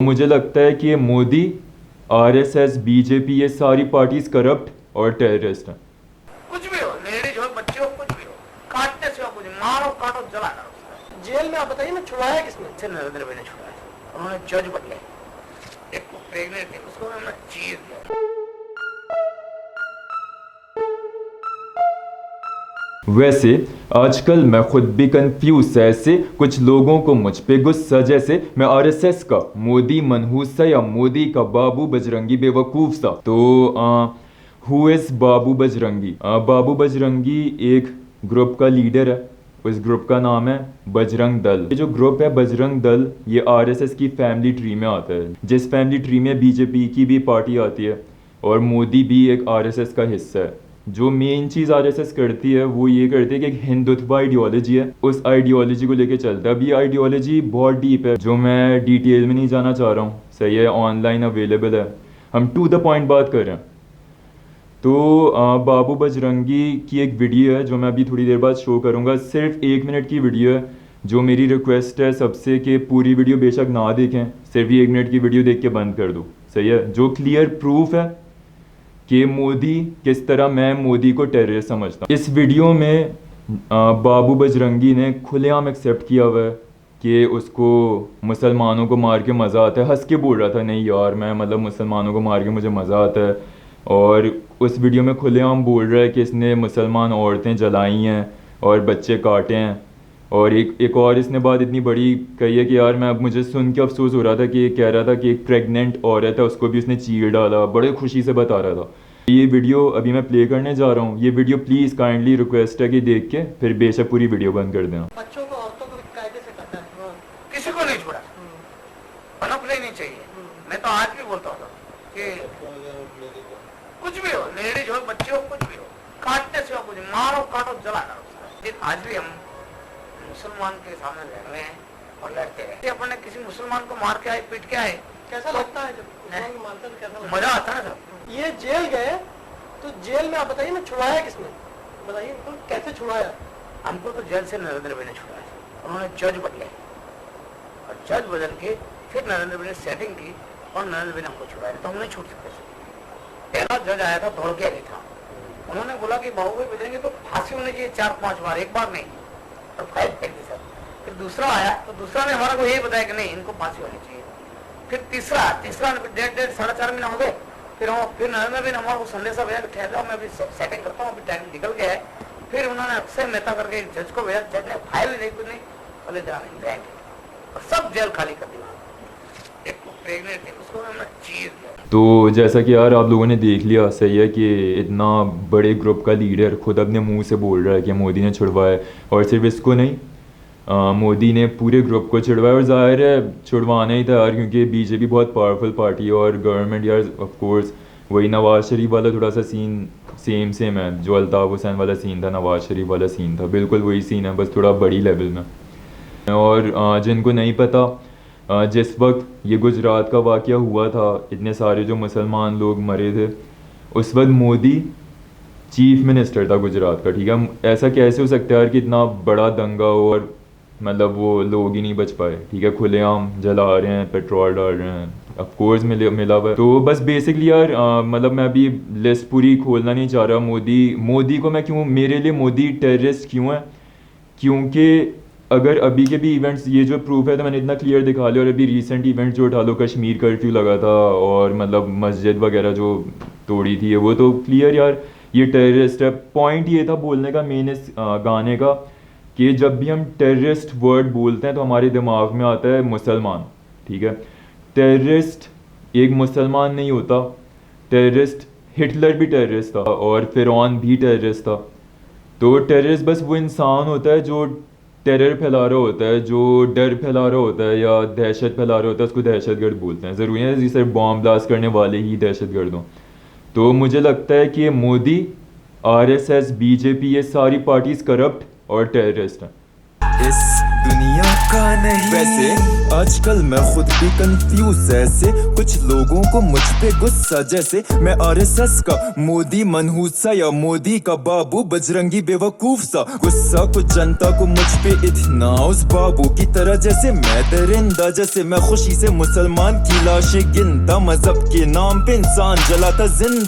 मुझे लगता है कि मोदी, आरएसएस, बीजेपी, ये सारी पार्टीज करप्ट और टेररिस्ट हैं। कुछ भी हो, लेडीज हो, बच्चे हो, कुछ भी हो, काटने से कुछ मारो, काटो, जला करो। जेल में आप बताइए ना, छुड़ाया किसने? से नरेंद्र भाई ने छुड़ाया। उन्होंने जज बदले, एक को प्रेग्नेंट थी, उसको उन्होंने चीज दिया। वैसे आजकल मैं खुद भी कंफ्यूज है, ऐसे कुछ लोगों को मुझ पे गुस्सा, जैसे मैं आरएसएस का मोदी मनहूस सा या मोदी का बाबू बजरंगी बेवकूफ सा। तो हु इज बाबू बजरंगी? बाबू बजरंगी एक ग्रुप का लीडर है। उस ग्रुप का नाम है बजरंग दल। ये जो ग्रुप है बजरंग दल, ये आरएसएस की फैमिली ट्री में आता है, जिस फैमिली ट्री में बीजेपी की भी पार्टी आती है और मोदी भी एक आरएसएस का हिस्सा है। जो मेन चीज़ आरएसएस करती है वो ये करती है कि एक हिंदुत्व आइडियोलॉजी है, उस आइडियोलॉजी को लेके चलता है। अब ये आइडियोलॉजी बहुत डीप है, जो मैं डिटेल में नहीं जाना चाह रहा हूँ, सही है, ऑनलाइन अवेलेबल है। हम टू द पॉइंट बात कर रहे हैं। तो बाबू बजरंगी की एक वीडियो है जो मैं अभी थोड़ी देर बाद शो करूँगा। सिर्फ 1 मिनट की वीडियो है, जो मेरी रिक्वेस्ट है सबसे कि पूरी वीडियो बेशक ना देखें, सिर्फ ये 1 मिनट की वीडियो देख के बंद कर दो, सही है, जो क्लियर प्रूफ है कि मोदी किस तरह मैं मोदी को टेररिस्ट समझता हूँ। इस वीडियो में बाबू बजरंगी ने खुलेआम एक्सेप्ट किया हुआ है कि उसको मुसलमानों को मार के मज़ा आता है। हंस के बोल रहा था, नहीं यार मैं मतलब मुसलमानों को मार के मुझे मज़ा आता है। और उस वीडियो में खुलेआम बोल रहा है कि इसने मुसलमान औरतें जलाई हैं और बच्चे काटे हैं। और एक और इसने बात इतनी बड़ी कही है कि यार मैं अब मुझे सुन के अफसोस हो रहा था कि कह रहा था कि एक प्रेग्नेंट औरत है, उसको भी उसने चीर डाला, बड़े खुशी से बता रहा था। ये वीडियो अभी मैं प्ले करने जा रहा हूँ। ये वीडियो प्लीज़ काइंडली रिक्वेस्ट है कि देख के फिर बेशक पूरी वीडियो बंद कर देना। बच्चों को, औरतों को कायदे से करता है। किसी को नहीं छोड़ा, पनपना ही नहीं चाहिए। मैं तो आज भी बोलता हूँ कि कुछ भी हो, लेडीज हो, बच्चे हो, कुछ भी हो, काटने से कुछ मारो, काटो, जला करो। आज भी हम मुसलमान के सामने लड़ रहे हैं और लड़ते रहे। अपन ने किसी मुसलमान को मार के आए, पीट के आए, कैसा लगता है जब मारते तो कैसा लगता मजा आता है सब। है? ये जेल गए तो जेल में आप बताइए ना, छुड़ाया किसने? बताइए तो, कैसे छुड़ाया? हमको तो जेल से नरेंद्र भाई ने छुड़ाया। उन्होंने जज बदले और जज बदल के फिर नरेंद्र भाई ने सेटिंग की और नरेंद्र भाई ने हमको छुड़ाया। तो हम नहीं छूट सकते। पहला जज आया था, दौड़ के नहीं था। उन्होंने बोला कि बाबू भाई बदलेंगे तो फांसी होनी चाहिए 4-5 बार, एक बार नहीं, और फाइल फेंक दी सर। फिर दूसरा आया तो दूसरा ने हमारा को यही बताया कि नहीं, इनको फांसी होनी चाहिए। फिर तीसरा ने 1.5 साढ़े 4 महीना हो गए। फिर नरेंद्र भाई ने हमारा को संदेशा भेजा कि ठहर जाओ, मैं अभी सेटिंग करता हूँ, अभी टाइम निकल गया है। फिर उन्होंने अक्षय मेहता करके जज को भेजा। जज ने फाइल नहीं, कुछ नहीं, बोले जरा नहीं जाएंगे, और सब जेल खाली कर दिया। एक को प्रेग्नेंट थी, उसको उन्होंने चीज दिया। तो जैसा कि यार आप लोगों ने देख लिया, सही है, कि इतना बड़े ग्रुप का लीडर खुद अपने मुंह से बोल रहा है कि मोदी ने छुड़वाया है। और सिर्फ इसको नहीं, मोदी ने पूरे ग्रुप को छुड़वाया। और ज़ाहिर है छुड़वाना ही था यार, क्योंकि बीजेपी बहुत पावरफुल पार्टी है और गवर्नमेंट यार ऑफ कोर्स वही नवाज शरीफ वाला थोड़ा सा सीन सेम है। जो अल्ताफ़ हुसैन वाला सीन था, नवाज शरीफ वाला सीन था, बिल्कुल वही सीन है, बस थोड़ा बड़ी लेवल में। और जिनको नहीं पता, जिस वक्त ये गुजरात का वाक़या हुआ था, इतने सारे जो मुसलमान लोग मरे थे, उस वक्त मोदी चीफ मिनिस्टर था गुजरात का, ठीक है। ऐसा कैसे हो सकता है यार कि इतना बड़ा दंगा हो और मतलब वो लोग ही नहीं बच पाए, ठीक है। खुलेआम जला रहे हैं, पेट्रोल डाल रहे हैं, ऑफ कोर्स मिला हुआ है। तो बस बेसिकली यार मतलब मैं अभी लिस्ट पूरी खोलना नहीं चाह रहा। मोदी को मैं क्यों, मेरे लिए मोदी टेररिस्ट क्यों है, क्योंकि अगर अभी के भी इवेंट्स, ये जो प्रूफ है तो मैंने इतना क्लियर दिखा लिया। और अभी रीसेंट इवेंट्स जो उठा लो, कश्मीर कर्फ्यू लगा था और मतलब मस्जिद वगैरह जो तोड़ी थी, वो तो क्लियर यार ये टेररिस्ट है। पॉइंट ये था बोलने का मेन इस गाने का, कि जब भी हम टेररिस्ट वर्ड बोलते हैं तो हमारे दिमाग में आता है मुसलमान, ठीक है। टेररिस्ट एक मुसलमान नहीं होता, टेररिस्ट हिटलर भी टेररिस्ट था और फिरौन भी टेररिस्ट था। तो टेररिस्ट बस वो इंसान होता है जो टेरर फैला रहा होता है, जो डर फैला रहा होता है या दहशत फैला रहा होता है, उसको दहशतगर्द बोलते हैं। ज़रूरी है जी सिर्फ बॉम्ब ब्लास्ट करने वाले ही दहशतगर्द हों। तो मुझे लगता है कि मोदी, आरएसएस, बीजेपी, ये सारी पार्टीज करप्ट और टेररिस्ट हैं। इस दुनिया का नहीं। वैसे आजकल मैं खुद भी कंफ्यूज ऐसे, कुछ लोगों को मुझ पे गुस्सा जैसे मैं आरएसएस का मोदी मनहूस सा या मोदी का बाबू बजरंगी बेवकूफ सा। गुस्सा कुछ जनता को मुझ पे इतना उस बाबू की तरह जैसे मैं दरिंदा, जैसे मैं खुशी से मुसलमान की लाशें गिनता, मजहब के नाम पे इंसान जलाता जिंदा।